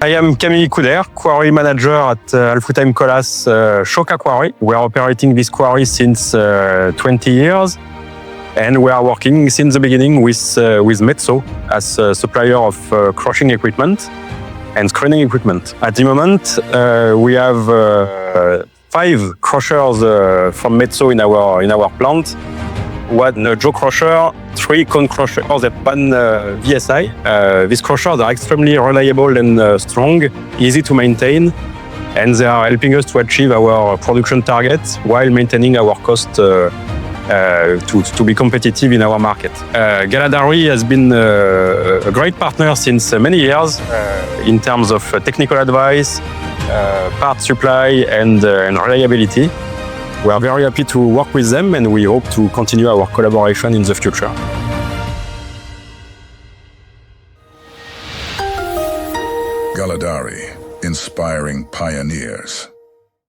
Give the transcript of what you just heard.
I am Camille Couder, Quarry Manager at Alfred Colas Shoka Quarry. We are operating this quarry since 20 years, and we are working since the beginning with Metso as a supplier of crushing equipment and screening equipment. At the moment, we have 5 crushers from Metso in our plant. 1 jaw crusher, 3 cone crushers, and 1 VSI. These crushers are extremely reliable and strong, easy to maintain, and they are helping us to achieve our production targets while maintaining our cost to be competitive in our market. Galadari has been a great partner since many years in terms of technical advice, part supply, and reliability. We are very happy to work with them, and we hope to continue our collaboration in the future. Galadari, inspiring pioneers.